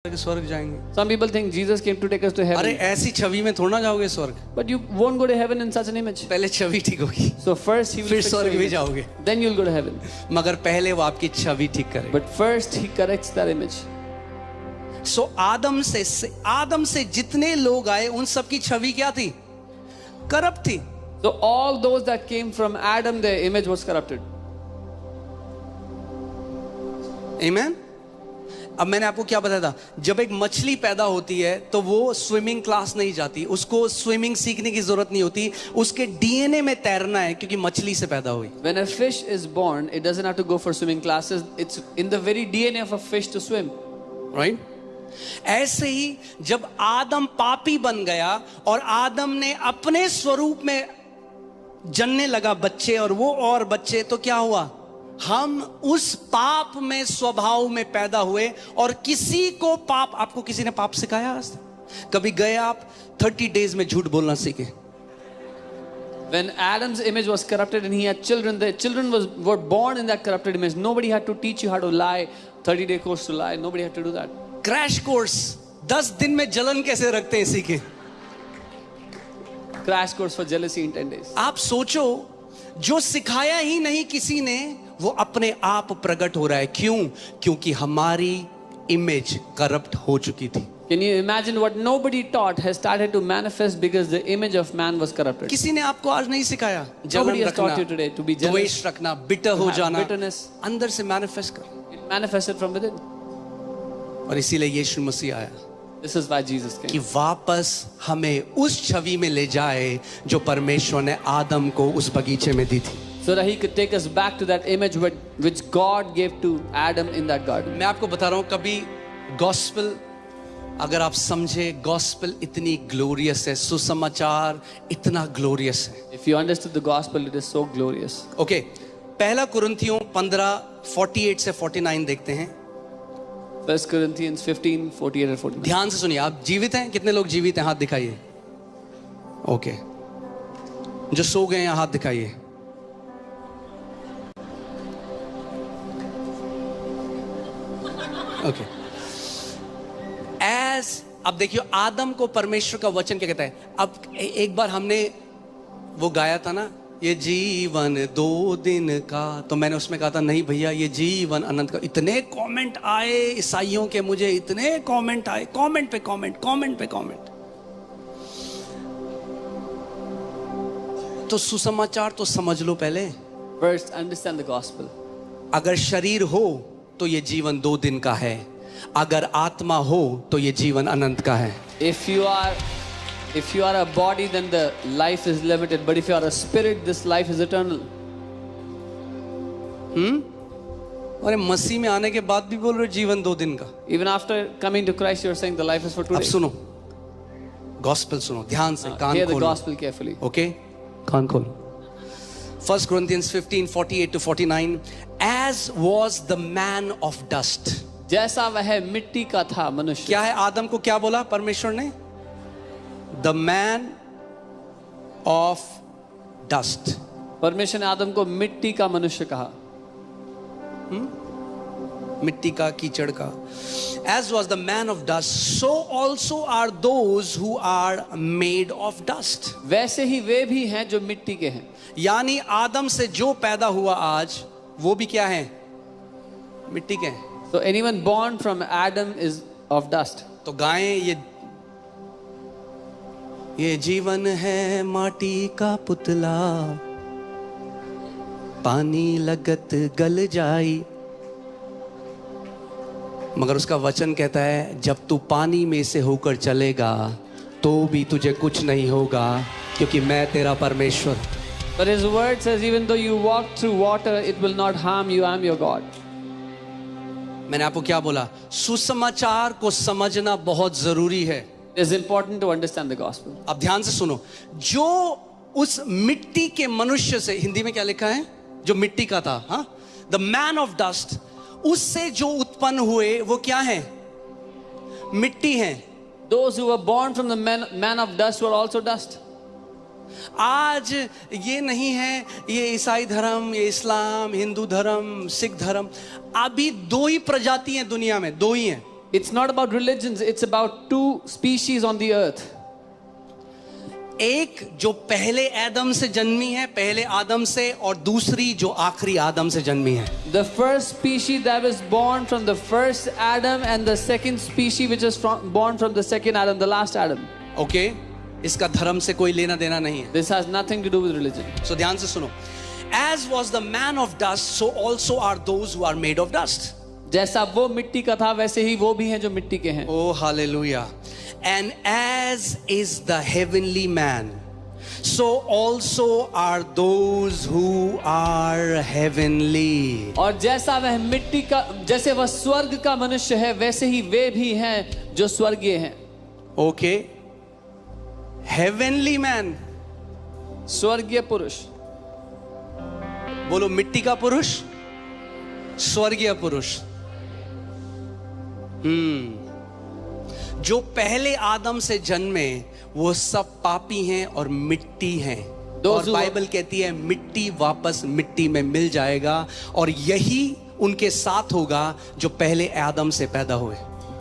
स्वर्ग जाएंगे। Some people think Jesus came to take us to अरे heaven, ऐसी छवि में थोड़ा ना जाओगे स्वर्ग, but you won't go to heaven in such an image. पहले छवि ठीक होगी So first he will फिर fix your स्वर्ग भी image. जाओगे, Then you'll go to heaven. मगर पहले वो आपकी छवि ठीक करे। But first he corrects that image. सो आदम से जितने लोग आए उन सब की छवि क्या थी? करप्ट थी। So all those that came from Adam, their image was corrupted. आमेन। अब मैंने आपको क्या बताया था, जब एक मछली पैदा होती है तो वो स्विमिंग क्लास नहीं जाती, उसको स्विमिंग सीखने की जरूरत नहीं होती, उसके डीएनए में तैरना है क्योंकि मछली से पैदा हुई। When a fish is born, it doesn't have to go for swimming classes. It's in the very DNA of a fish to swim. Right? ऐसे ही जब आदम पापी बन गया और आदम ने अपने स्वरूप में जन्ने लगा बच्चे और वो और बच्चे, तो क्या हुआ? हम उस पाप में स्वभाव में पैदा हुए और किसी को पाप, आपको किसी ने पाप सिखाया आज? कभी गए आप 30 डेज में झूठ बोलना सीखे? When Adam's image was corrupted and he had children, the children were born in that corrupted image. Nobody had to teach you how to lie, 30-day course to lie. Nobody had to do that. Crash course 10 दिन में जलन कैसे रखते हैं सीखे? Crash course for jealousy in 10 days. आप सोचो, जो सिखाया ही नहीं किसी ने, वो अपने आप प्रकट हो रहा है। क्यों? क्योंकि हमारी इमेज करप्ट हो चुकी थी। Can you imagine what nobody taught has started to manifest because the image of man was corrupted? किसी ने आपको आज नहीं सिखाया Nobody जलन has taught you रखना, today to be jealous. द्वेष रखना, बिटर हो have जाना, bitterness. अंदर से मैनिफेस्ट कर। It manifested from within. और इसीलिए यीशु मसीह आया This is why Jesus कि came. वापस हमें उस छवि में ले जाए जो परमेश्वर ने आदम को उस बगीचे में दी थी। So that he could take us back to that image which God gave to Adam in that garden. मैं आपको बता रहा हूं, कभी गॉस्पेल अगर आप समझे, गॉस्पेल इतनी ग्लोरियस है, सुसमाचार इतना ग्लोरियस है। If you understood the gospel, it is so glorious. Okay, पहला कुरिन्थियों 15:48 से 49 देखते हैं। 1 Corinthians 15:48 and 49. ध्यान से सुनिए। आप जीवित हैं? कितने लोग जीवित हैं? हाथ दिखाइए। ओके, जो सो गए हैं हाथ दिखाइए। ओके, अब देखिए आदम को परमेश्वर का वचन क्या कहता है। अब एक बार हमने वो गाया था ना, ये जीवन 2 दिन का, तो मैंने उसमें कहा था नहीं भैया, ये जीवन अनंत का। इतने कमेंट आए ईसाइयों के, मुझे इतने कमेंट आए, कमेंट पे कमेंट, कमेंट पे कमेंट। तो सुसमाचार तो समझ लो पहले। First, understand the gospel. अगर शरीर हो तो ये जीवन 2 दिन का है, अगर आत्मा हो तो ये जीवन अनंत का है। If you are a body, then the life is limited. But if you are a spirit, this life is eternal. अरे मसीह में आने के बाद भी बोल रहे हो जीवन 2 दिन का। Even after coming to Christ, you are saying the life is for अब today. सुनो, गॉस्पेल सुनो ध्यान से, कान Hear the खोलो। gospel carefully. ओके, कान खोलो। 1 Corinthians 15:48 to 49, as was the man of dust. जैसा वह मिट्टी का था मनुष्य। क्या है? आदम को क्या बोला परमेश्वर ने? The man of dust. परमेश्वर ने आदम को मिट्टी का मनुष्य कहा। मिट्टी का, कीचड़ का। As was the man of dust, so also are those who are made of dust. वैसे ही वे भी हैं जो मिट्टी के हैं। यानी आदम से जो पैदा हुआ आज, वो भी क्या है? मिट्टी के हैं। So anyone born from Adam is of dust. तो गाएं ये जीवन है माटी का पुतला, पानी लगत गल जाई, मगर उसका वचन कहता है जब तू पानी में से होकर चलेगा तो भी तुझे कुछ नहीं होगा, क्योंकि मैं तेरा परमेश्वर। But his word says even though you walk through water, it will not harm you. I am your God. मैंने आपको क्या बोला? सुसमाचार को समझना बहुत जरूरी है। It is important to understand the gospel. अब ध्यान से सुनो, जो उस मिट्टी के मनुष्य से, हिंदी में क्या लिखा है? जो मिट्टी का था, हाँ, द मैन ऑफ डस्ट, उससे जो उत्पन्न हुए वो क्या है? मिट्टी हैं। Those who were born from the man of dust were also dust. आज ये नहीं है ये ईसाई धर्म, ये इस्लाम, हिंदू धर्म, सिख धर्म, अभी 2 ही प्रजाति हैं दुनिया में, 2 ही हैं। It's not about religions, it's about two species on the earth. एक जो पहले आदम से जन्मी है, पहले आदम से, और दूसरी जो आखिरी आदम से जन्मी है. The first species that was born from the first Adam, and the second species which is born from the second Adam, the last Adam. Okay, इसका धर्म से कोई लेना देना नहीं है. This has nothing to do with religion. So ध्यान से सुनो. As was the man of dust, so also are those who are made of dust. जैसा वो मिट्टी का था वैसे ही वो भी हैं जो मिट्टी के हैं. Oh, hallelujah. And as is the heavenly man, so also are those who are heavenly. और जैसा वह मिट्टी का, जैसे वह स्वर्ग का मनुष्य है वैसे ही वे भी हैं जो स्वर्गीय हैं. Okay. Heavenly man. स्वर्गीय पुरुष. बोलो, मिट्टी का पुरुष, स्वर्गीय पुरुष. जो पहले आदम से जन्मे वो सब पापी हैं और मिट्टी हैं. और बाइबल कहती है मिट्टी वापस मिट्टी में मिल जाएगा, और यही उनके साथ होगा जो पहले आदम से पैदा हुए.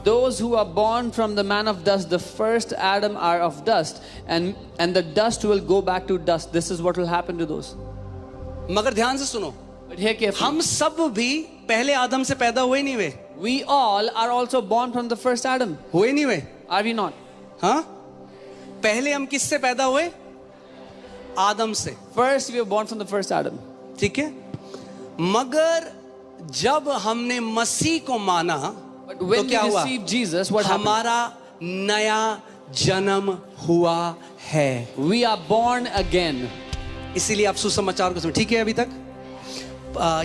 Those who are born from the man of dust, the first Adam, are of dust, and the dust will go back to dust. This is what will happen to those. मगर ध्यान से सुनो, But here carefully. हम सब भी पहले आदम से पैदा हुए नहीं हुए? We all are also born from the first Adam. हुए नहीं हुए? Are we not? हाँ, पहले हम किससे पैदा हुए? आदम से. First we were born from the first Adam. ठीक है. मगर जब हमने मसीह को माना, But when तो we क्या हुआ? received Jesus, what happened? हमारा नया जन्म हुआ है. We are born again. इसीलिए आप सुसमाचार को समझ. ठीक है, अभी तक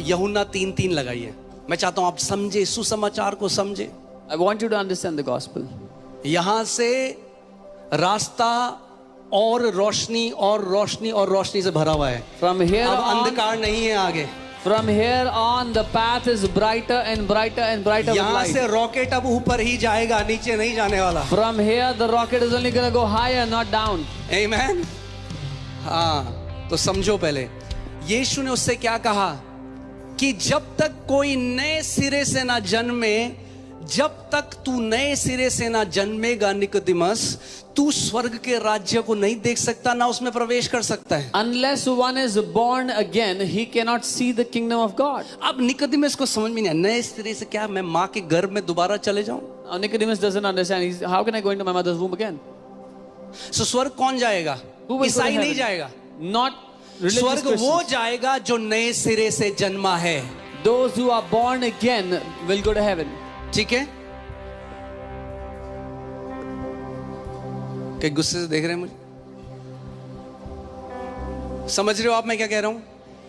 यूहन्ना 3:3 लगाइए. मैं चाहता हूं आप समझे, सुसमाचार को समझे. I want you to understand the gospel. यहां से रास्ता और रोशनी और रोशनी और रोशनी से भरा हुआ है. From here अब on, अंधकार नहीं है आगे. from here on, the path is brighter and brighter and brighter with यहां light. से रॉकेट अब ऊपर ही जाएगा, नीचे नहीं जाने वाला. From here, the rocket is only going to go higher, not down. आमेन. हाँ, तो समझो पहले यीशु ने उससे क्या कहा कि जब तक कोई नए सिरे से ना जन्मे, जब तक तू नए सिरे से ना जन्मेगा निकोदेमस, तू स्वर्ग के राज्य को नहीं देख सकता, ना उसमें प्रवेश कर सकता है. Unless one is born again, he cannot see the kingdom of God. अब निकोदेमस को समझ में नहीं आया, नए सिरे से क्या मैं माँ के गर्भ में दोबारा चले जाऊं? Now Nicodemus doesn't understand. He's, how can I go into my mother's womb again? सो स्वर्ग कौन जाएगा? Who will go to ईसाई नहीं heaven? जाएगा. Not religious स्वर्ग वो Christians. जाएगा जो नए सिरे से जन्मा है. Those who are born again will go to heaven. ठीक है. क्या गुस्से से देख रहे हैं मुझे? समझ रहे हो आप मैं क्या कह रहा हूं?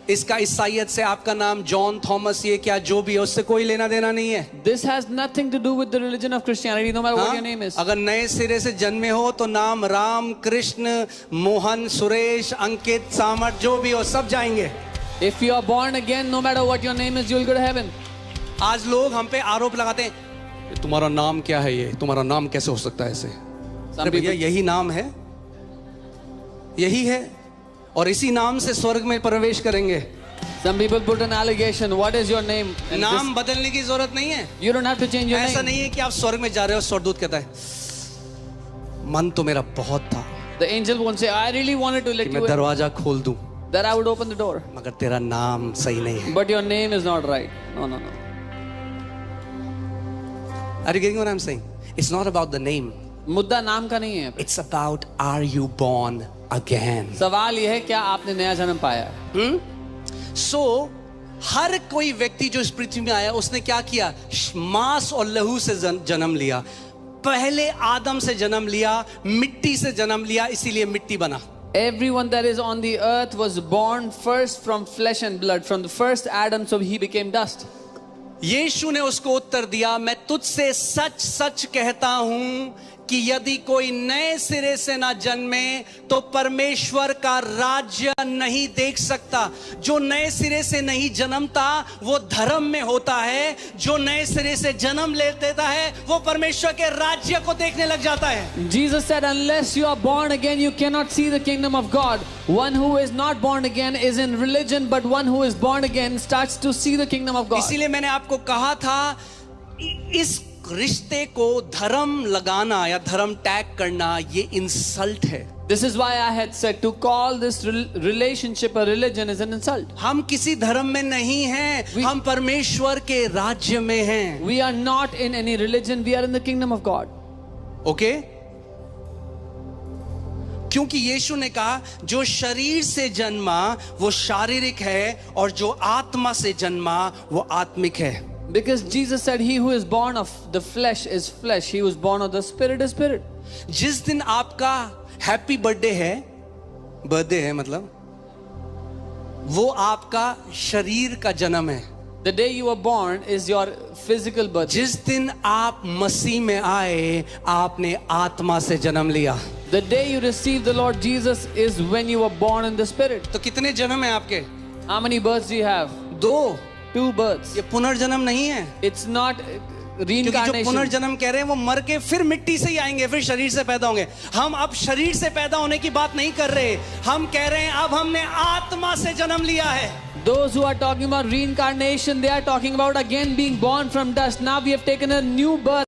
इसका ईसाइयत से आपका नाम जॉन, थॉमस, ये क्या जो भी है उससे कोई लेना देना नहीं है. This has nothing to do with the religion of Christianity, no matter what your name is. अगर नए सिरे से जन्मे हो तो नाम राम, कृष्ण, मोहन, सुरेश, अंकित, सामर्थ जो भी हो सब जाएंगे. If you are born again, no matter what your name is, you will go to heaven. आज लोग हम पे आरोप लगाते हैं, तुम्हारा नाम क्या है, ये तुम्हारा नाम कैसे हो सकता है ऐसे? अरे भैया यही नाम है, यही है, और इसी नाम से स्वर्ग में प्रवेश करेंगे. Some people put an allegation. What is your name? And नाम बदलने की जरूरत नहीं है. you don't have to change your ऐसा name. नहीं है कि आप स्वर्ग में जा रहे हो, स्वर्गदूत कहता है मन तो मेरा बहुत था The angel won't say, I really wanted to let कि you मैं in, दरवाजा खोल दूं, that I would open the door. मगर तेरा नाम सही नहीं है. But your name is not right. No, no, no. Are you getting what I'm saying? It's not about the name. मुद्दा नाम का नहीं है. It's about are you born again? सवाल यह है क्या आपने नया जन्म पाया है? So हर कोई व्यक्ति जो इस पृथ्वी में आया उसने क्या किया? मांस और लहू से जन्म लिया. पहले आदम से जन्म लिया, मिट्टी से जन्म लिया, इसीलिए मिट्टी बना. Everyone that is on the earth was born first from flesh and blood, from the first Adam, so he became dust. यीशु ने उसको उत्तर दिया, मैं तुझसे सच सच कहता हूं कि यदि कोई नए सिरे से ना जन्मे तो परमेश्वर का राज्य नहीं देख सकता. जो नए सिरे से नहीं जन्मता वो धर्म में होता है, जो नए सिरे से जन्म ले देता है वो परमेश्वर के राज्य को देखने लग जाता है. Jesus said, unless you are born again, you cannot see the kingdom of God. One who is not born again is in religion, but one who is born again starts to see the kingdom of God. इसीलिए मैंने आपको कहा था इस रिश्ते को धर्म लगाना या धर्म टैग करना ये इंसल्ट है। This is why I had said to call this relationship a religion is an insult. हम किसी धर्म में नहीं हैं, हम परमेश्वर के राज्य में हैं। We are not in any religion, we are in the kingdom of God. Okay? क्योंकि यीशु ने कहा जो शरीर से जन्मा वो शारीरिक है और जो आत्मा से जन्मा वो आत्मिक है। Because Jesus said he who is born of the flesh is flesh, he who is born of the spirit is spirit. जिस दिन आपका हैप्पी बर्थडे है मतलब वो आपका शरीर का जन्म है। The day you were born is your physical birth. जिस दिन आप मसीह में आए आपने आत्मा से जन्म लिया। The day you received the Lord Jesus is when you were born in the spirit. तो कितने जन्म है आपके? How many births do you have? 2। 2 births. ये पुनर्जन्म नहीं है। It's not क्योंकि जो reincarnation. पुनर्जन्म कह रहे हैं वो मर के फिर मिट्टी से ही आएंगे, फिर शरीर से पैदा होंगे। हम अब शरीर से पैदा होने की बात नहीं कर रहे, हम कह रहे हैं अब हमने आत्मा से जन्म लिया है। Those who are talking about reincarnation, they are talking about again being born from dust. Now we have taken a new birth.